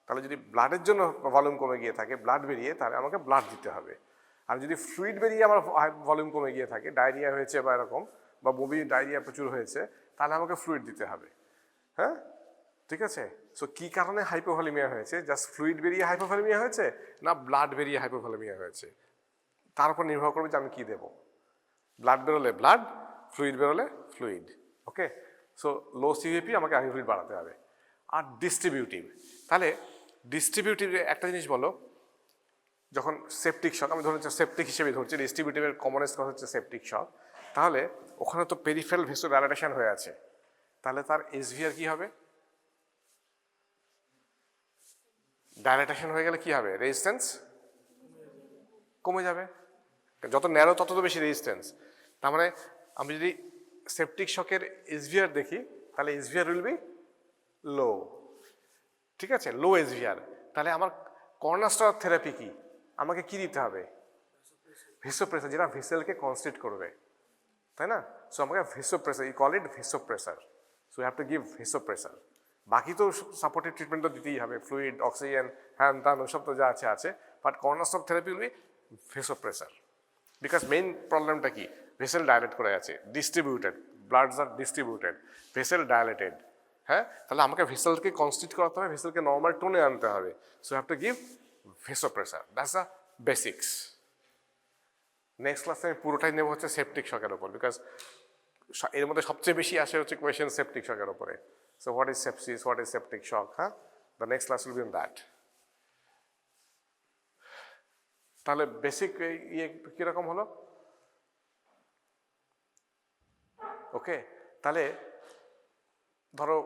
তাহলে যদি ব্লাডের জন্য ভলিউম কমে গিয়ে থাকে, ব্লাড বেরিয়ে, তাহলে আমাকে ব্লাড দিতে হবে। আর যদি ফ্লুইড বেরিয়ে আমার ভলিউম কমে গিয়ে থাকে, ডায়রিয়া হয়েছে বা এরকম, বা বমি ডায়রিয়া প্রচুর হয়েছে, তাহলে আমাকে ফ্লুইড দিতে হবে। হ্যাঁ, ঠিক আছে? সো কী কারণে হাইপোভলিউমিয়া হয়েছে? জাস্ট ফ্লুইড বেরিয়ে হাইপোভলিউমিয়া হয়েছে, না ব্লাড বেরিয়ে হাইপোভলিউমিয়া হয়েছে, তার উপর নির্ভর করবে যে আমি কী দেবো। ব্লাড বেরোলে ব্লাড, ফ্লুইড বেরোলে ফ্লুইড। ওকে, সো লো সিভিপি আমাকে আইভিফ্লুইড বাড়াতে হবে। আর ডিস্ট্রিবিউটিভ, তাহলে ডিস্ট্রিবিউটিভ একটা জিনিস বলো, যখন সেপটিক শক, আমি ধরুন সেপটিক হিসেবে ধরছি, ডিস্ট্রিবিউটিভের কমনেস্ট কথা হচ্ছে সেপটিক শক, তাহলে ওখানে তো পেরিফেরাল ভেসোডাইলেটেশন হয়ে আছে, তাহলে তার এসভিআর কি হবে? ডাইলেটেশন হয়ে গেলে কি হবে? রেজিস্ট্যান্স কমে যাবে, যত ন্যারো তত তো বেশি রেজিস্ট্যান্স। তার মানে আমি যদি সেপটিক শকের এসভিআর দেখি, তাহলে এসভিআর উইল বি লো, ঠিক আছে? লো এসভিআর, তাহলে আমার কর্নারস্টোন থেরাপি কি? আমাকে কি দিতে হবে? ভেসোপ্রেসার, যেটা ভেসেলকে কনস্ট্রিক্ট করবে, তাই না? সো আমাকে vasopressor, you call it vasopressor, so you have to give vasopressor. বাকি তো সাপোর্টিভ ট্রিটমেন্ট তো দিতেই হবে, ফ্লুইড, অক্সিজেন, হ্যান ত্যান, ওসব তো যা আছে আছে, but cornerstone therapy will be vasopressor. Because main প্রবলেমটা কি? ভেসেল ডাইলেট করে আছে, distributed, bloods are distributed, vessel dilated. হ্যাঁ, তাহলে আমাকে ভেসেলকে কনস্টিটিউট করাতে হবে, ভেসেলকে নর্মাল টোনে আনতে হবে, so have to give vasopressor, that's the basics. Next ক্লাসে আমি পুরোটাই নেব হচ্ছে সেপটিক শকের ওপর, বিকজ এর মধ্যে সবচেয়ে বেশি আসে হচ্ছে কোয়েশ্চেন সেপটিক শকের ওপরে। So what is sepsis, what is septic shock, হ্যাঁ, the next class will be on that. তাহলে বেসিক ইয়ে কীরকম হলো? ওকে, তাহলে ধরো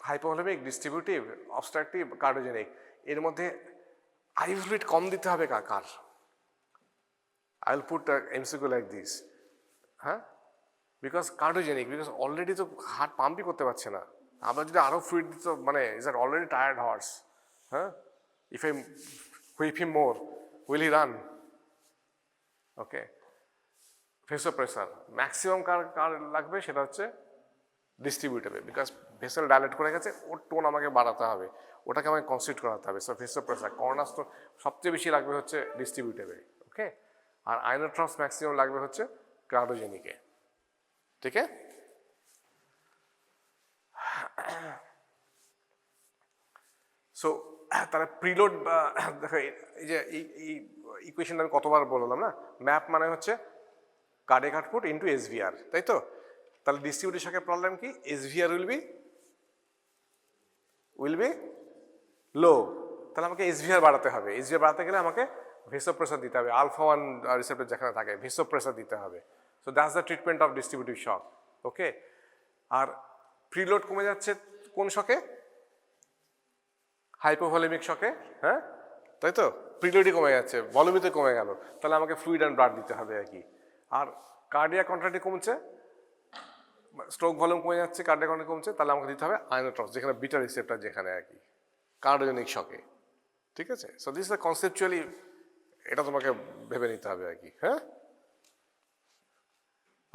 হাইপোভলিউমিক, ডিস্ট্রিবিউটিভ, অবস্ট্রাকটিভ, কার্ডিওজেনিক, এর মধ্যে আইভিফ্লুইড কম দিতে হবে কার? I will put MCQ like this, হ্যাঁ, বিকজ কার্ডিওজেনিক, বিকজ অলরেডি তো হার্ট পাম্পই করতে পারছে না, আমরা যদি আরও ফ্লুইড দিত, মানে is are already tired horse, হ্যাঁ, if I whip him more will he run? Okay, vasopressor maximum কার লাগবে? সেটা হচ্ছে ডিস্ট্রিবিউটেবল, বিকজ ভেসেল ডাইলেট করে গেছে, ওর টোন আমাকে বাড়াতে হবে, ওটাকে আমাকে কনসিডার করাতে হবে। সো ভেসোপ্রেসার কর্নারস্টোন সবচেয়ে বেশি লাগবে হচ্ছে ডিস্ট্রিবিউটেবল, ওকে, আর আইনোট্রপস ম্যাক্সিমাম লাগবে হচ্ছে কার্ডিওজেনিকে, ঠিক আছে। সো তাহলে প্রিলোড বা দেখো এই যে এই ইকুয়েশনটা আমি কতবার বললাম না, ম্যাপ মানে হচ্ছে কার্ডিয়াক আউটপুট ইনটু এসভিআর, তাই তো। তাহলে ডিস্ট্রিবিউটের সাথে প্রবলেম কি, এসভিআর উইল বি লো, তাহলে আমাকে এসভিআর বাড়াতে হবে। এসভিআর বাড়াতে গেলে আমাকে ভেসোপ্রেসার দিতে হবে, আলফা 1 রিসেপ্টর যেখানে থাকে ভেসোপ্রেসার দিতে হবে। So that's the treatment of distributive shock, okay. আর প্রিলোড কমে যাচ্ছে কোন শকে, হাইপোভলিমিক শকে, হ্যাঁ তাই তো, প্রিলোডই কমে যাচ্ছে, ভলিউমিতে কমে গেল, তাহলে আমাকে ফ্লুইড অ্যান্ড ব্লাড দিতে হবে আর কি। আর কার্ডিয়াক কন্ট্রাক্টি কমছে, স্ট্রোক ভলিউম কমে যাচ্ছে, কার্ডিয়াক কন্ট্রাক্টি কমছে, তাহলে আমাকে দিতে হবে আয়োনোট্রপস, যেখানে বিটা রিসেপ্টর যেখানে আর কি, কার্ডিওজেনিক শকে, ঠিক আছে। সো দিস ইজ কনসেপচুয়ালি, এটা তোমাকে ভেবে নিতে হবে আর কি, হ্যাঁ,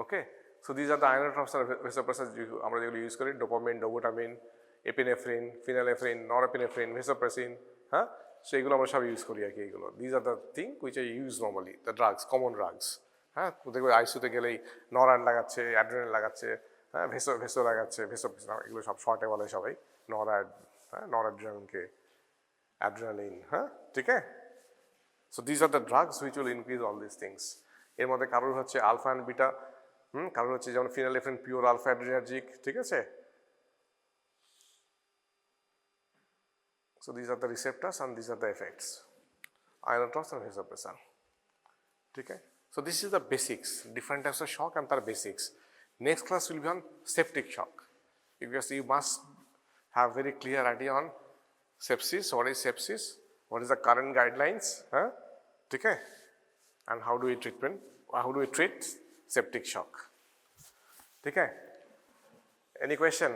ওকে। So this are the আয়োনোট্রপস R vasopressor আমরা যেগুলো ইউজ করি, ডোপামিন, ডোবুটামিন, এপিনেফ্রিন, ফিনালেফ্রিন, নরএপিনেফ্রিন, ভেসোপ্রেসিন, হ্যাঁ, সো এগুলো আমরা সব ইউজ করি আর কি। এগুলো this are the thing which I use normally, the drugs, common drugs, হ্যাঁ। দেখবে আইসিইউতে গেলেই নরান লাগাচ্ছে, অ্যাড্রেনালিন লাগাচ্ছে, হ্যাঁ, ভেসো লাগাচ্ছে, এগুলো সব শর্টে বলে সবাই, হ্যাঁ, নরঅ্যাড্রেনালিনকে অ্যাড্রেনালিন, হ্যাঁ, ঠিক আছে। So this are the drugs which will increase all this things. এর মধ্যে কারোর হচ্ছে আলফা অ্যান্ড বিটা, কারোর হচ্ছে যেমন ফিনালেফ্রিন পিওর আলফা অ্যাড্রিনার্জিক, ঠিক আছে। So these are the receptors and these are the effects, ionotrophs and vasopressor, okay. So this is the basics, different types of shock and their basics. Next class will be on septic shock, because you must have very clear idea on sepsis, what is the current guidelines, huh? Okay, and how do we treat septic shock, okay. Any question?